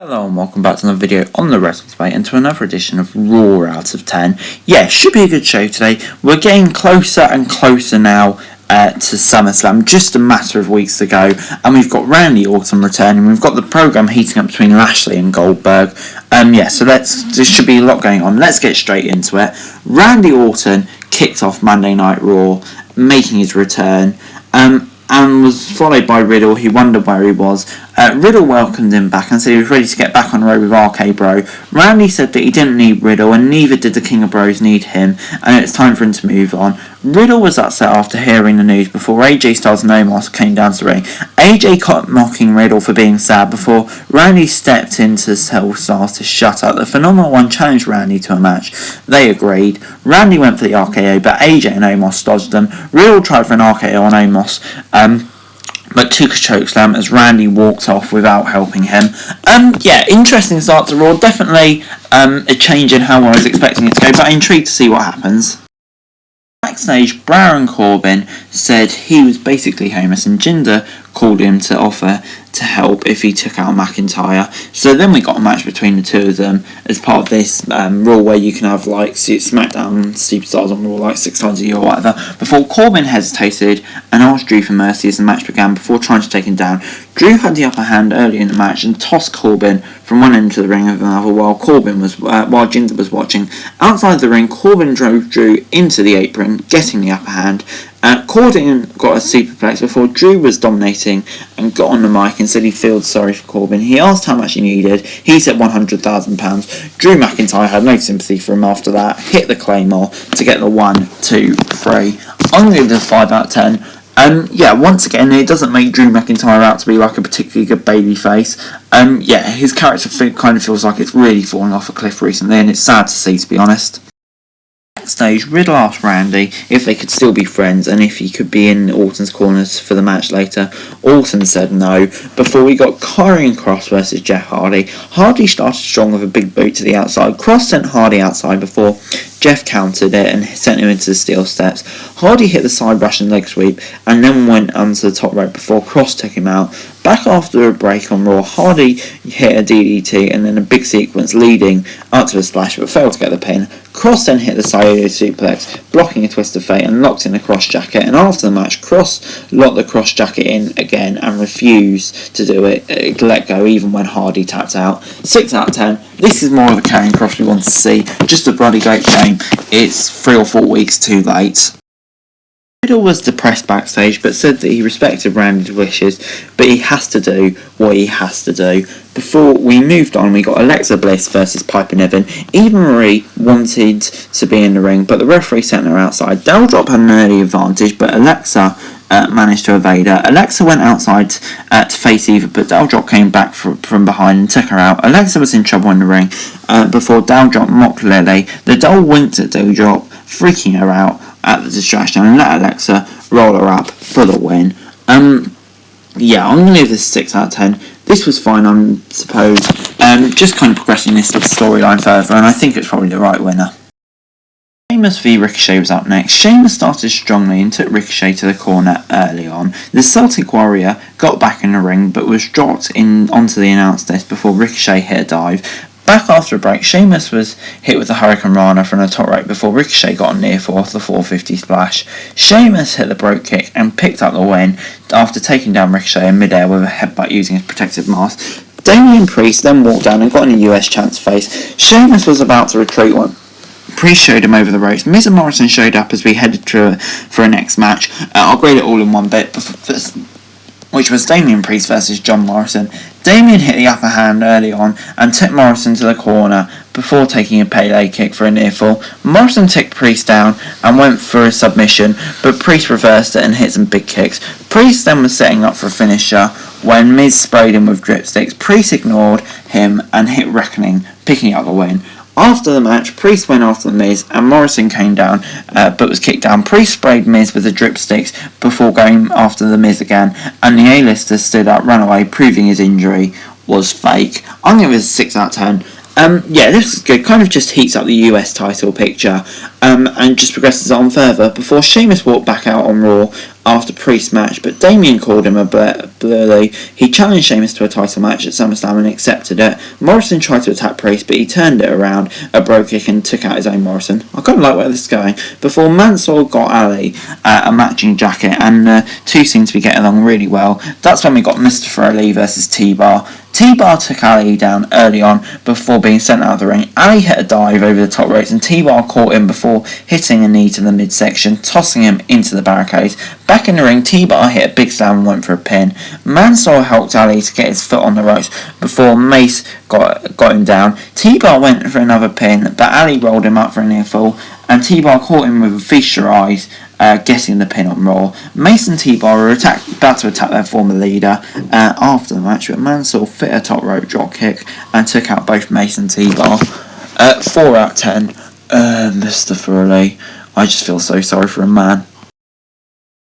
Hello and welcome back to another video on the Wrestling Debate and to another edition of Raw out of 10. Yeah, should be a good show today. We're getting closer and closer now to SummerSlam, just a matter of weeks to go, and we've got Randy Orton returning. We've got the program heating up between Lashley and Goldberg. So there should be a lot going on. Let's get straight into it. Randy Orton kicked off Monday Night Raw, making his return. And was followed by Riddle, who wondered where he was. Riddle welcomed him back and said he was ready to get back on the road with RK Bro. Randy said that he didn't need Riddle and neither did the King of Bros need him, and it's time for him to move on. Riddle was upset after hearing the news before AJ Styles and Omos came down to the ring. AJ kept mocking Riddle for being sad before Randy stepped in to tell Styles to shut up. The Phenomenal One challenged Randy to a match. They agreed. Randy went for the RKO, but AJ and Omos dodged them. Riddle tried for an RKO on Omos, but took a chokeslam as Randy walked off without helping him. Interesting start to Raw. Definitely a change in how I was expecting it to go, but I'm intrigued to see what happens. Backstage, Baron Corbin said he was basically homeless and Jinder called him to offer to help if he took out McIntyre. So then we got a match between the two of them as part of this Raw where you can have like SmackDown superstars on Raw like 6 times a year or whatever. Before Corbin hesitated and asked Drew for mercy as the match began before trying to take him down. Drew had the upper hand early in the match and tossed Corbin from one end to the ring of another while Jinder was watching. Outside the ring, Corbin drove Drew into the apron, getting the upper hand. Corbin got a superplex before Drew was dominating and got on the mic and said he feels sorry for Corbin. He asked how much he needed. He said £100,000. Drew McIntyre had no sympathy for him after that. Hit the Claymore to get the 1, 2, 3. I'm going to give this a 5 out of 10. Once again, it doesn't make Drew McIntyre out to be like a particularly good babyface. His character kind of feels like it's really fallen off a cliff recently, and it's sad to see, to be honest. Backstage, Riddle asked Randy if they could still be friends and if he could be in Orton's corners for the match later. Orton said no. Before we got Karrion Kross versus Jeff Hardy. Hardy started strong with a big boot to the outside. Kross sent Hardy outside before Jeff countered it and sent him into the steel steps. Hardy hit the side Russian leg sweep and then went onto the top rope before Kross took him out. Back after a break on Raw, Hardy hit a DDT and then a big sequence leading up to a splash but failed to get the pin. Kross then hit the side suplex, blocking a twist of fate and locked in the cross jacket, and after the match, Kross locked the cross jacket in again and refused to do it, let go even when Hardy tapped out. 6 out of 10. This is more of the Karrion Kross we want to see. Just a bloody great shame. It's 3 or 4 weeks too late. Riddle was depressed backstage but said that he respected Randy's wishes, but he has to do what he has to do. Before we moved on, we got Alexa Bliss versus Piper Niven. Eva Marie wanted to be in the ring, but the referee sent her outside. Doudrop had an early advantage, but Alexa managed to evade her. Alexa went outside to face Eva, but Doudrop came back from behind and took her out. Alexa was in trouble in the ring before Doudrop mocked Lily. The doll winked at Doudrop, freaking her out at the distraction and let Alexa roll her up for the win. I'm going to give this 6 out of 10. This was fine, I suppose. Just kind of progressing this storyline further, and I think it's probably the right winner. Sheamus v Ricochet was up next. Sheamus started strongly and took Ricochet to the corner early on. The Celtic Warrior got back in the ring but was dropped onto the announce desk before Ricochet hit a dive. Back after a break, Sheamus was hit with a Hurricane Rana from the top rope before Ricochet got a near fall off the 450 splash. Sheamus hit the brogue kick and picked up the win after taking down Ricochet in midair with a headbutt using his protective mask. Damien Priest then walked down and got in a US champ's face. Sheamus was about to retreat when Priest showed him over the ropes. Miz and Morrison showed up as we headed for a next match. I'll grade it all in one bit, which was Damien Priest versus John Morrison. Damien hit the upper hand early on and took Morrison to the corner before taking a Pele kick for a near fall. Morrison took Priest down and went for a submission, but Priest reversed it and hit some big kicks. Priest then was setting up for a finisher when Miz sprayed him with dripsticks. Priest ignored him and hit Reckoning, picking up the win. After the match, Priest went after the Miz and Morrison came down but was kicked down. Priest sprayed Miz with the dripsticks before going after the Miz again, and the A-lister stood up, ran away, proving his injury was fake. I'm going to give it a 6 out of 10. Yeah, this is good. Kind of just heats up the US title picture, and just progresses on further before Sheamus walked back out on Raw after Priest match, but Damien called him a bully. He challenged Sheamus to a title match at SummerSlam and accepted it. Morrison tried to attack Priest, but he turned it around, a bro kick, and took out his own Morrison. I kind of like where this is going. Before Mansoor got Ali a matching jacket, and the two seem to be getting along really well. That's when we got Mustafa Ali versus T-Bar. T-Bar took Ali down early on before being sent out of the ring. Ali hit a dive over the top ropes and T-Bar caught him before hitting a knee to the midsection, tossing him into the barricades. Back in the ring, T-Bar hit a big slam and went for a pin. Mansoor helped Ali to get his foot on the ropes before Mace got him down. T-Bar went for another pin, but Ali rolled him up for a near fall, and T-Bar caught him with a feast your eyes, getting the pin on Raw. Mace and T-Bar were about to attack their former leader after the match, but Mansoor fit a top rope drop kick and took out both Mace and T-Bar. 4 out of 10. Mustafa Ali. I just feel so sorry for a man.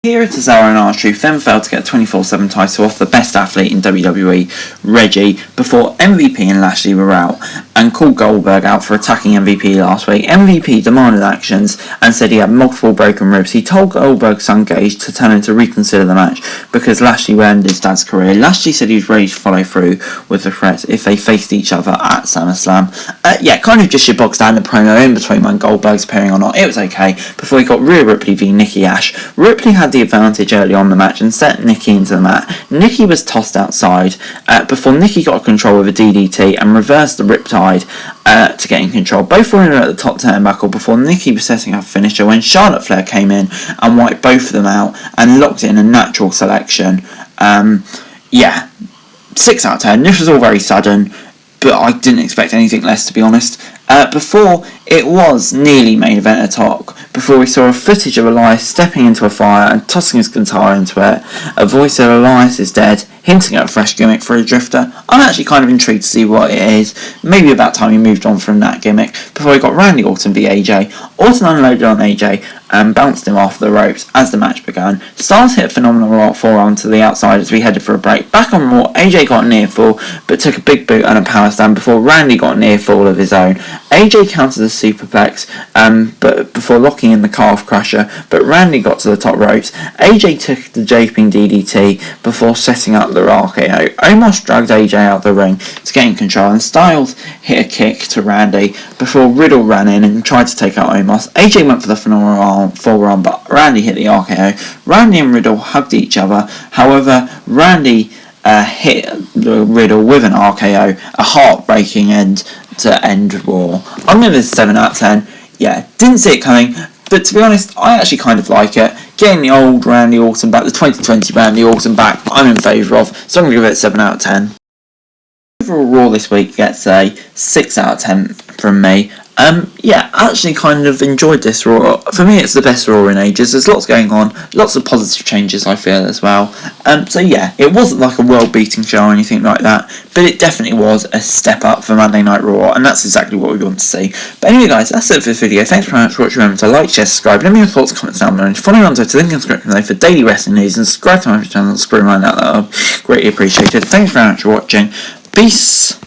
Here to Zara and R-Truth then failed to get a 24/7 title off the best athlete in WWE, Reggie, before MVP and Lashley were out and called Goldberg out for attacking MVP last week. MVP demanded actions and said he had multiple broken ribs. He told Goldberg's son Gage to tell him to reconsider the match because Lashley ruined his dad's career. Lashley said he was ready to follow through with the threats if they faced each other at SummerSlam. Kind of just your box standard promo in between when Goldberg's appearing or not. It was okay before he got Rhea Ripley v Nikki Ash. Ripley had the advantage early on the match and set Nikki into the mat. Nikki was tossed outside before Nikki got control with a DDT and reversed the Riptide to get in control. Both were in at the top turnbuckle before Nikki was setting up a finisher when Charlotte Flair came in and wiped both of them out and locked in a natural selection. 6 out of 10. This was all very sudden, but I didn't expect anything less, to be honest. Before it was nearly main event talk, before we saw a footage of Elias stepping into a fire and tossing his guitar into it, a voice said Elias is dead, hinting at a fresh gimmick for a drifter. I'm actually kind of intrigued to see what it is. Maybe about time he moved on from that gimmick, before we got Randy Orton v AJ. Orton unloaded on AJ and bounced him off the ropes as the match began. Styles hit a phenomenal forearm to the outside as we headed for a break. Back on Raw, AJ got a near fall, but took a big boot and a power slam before Randy got a near fall of his own. AJ countered a superplex, but before locking in the calf crusher, but Randy got to the top ropes. AJ took the japing DDT before setting up the RKO. Omos dragged AJ out of the ring to gain control, and Styles hit a kick to Randy before Riddle ran in and tried to take out Omos. AJ went for the phenomenal forearm, but Randy hit the RKO. Randy and Riddle hugged each other. However, Randy hit Riddle with an RKO, a heartbreaking end to end Raw. I'm giving this 7 out of 10. Yeah, didn't see it coming, but to be honest, I actually kind of like it. Getting the old Randy Orton back, the 2020 Randy Orton back, I'm in favour of, so I'm going to give it 7 out of 10. Overall, Raw this week gets a 6 out of 10 from me. Actually kind of enjoyed this Raw. For me, it's the best Raw in ages. There's lots going on, lots of positive changes, I feel, as well. It wasn't like a world-beating show or anything like that, but it definitely was a step up for Monday Night Raw, and that's exactly what we want to see. But anyway, guys, that's it for this video. Thanks very much for watching. Remember to like, share, subscribe, let me know your thoughts, comments down below, and follow me on Twitter, link in the description below for daily wrestling news, and subscribe to my channel, screw around out, that would be greatly appreciated. Thanks very much for watching. Peace!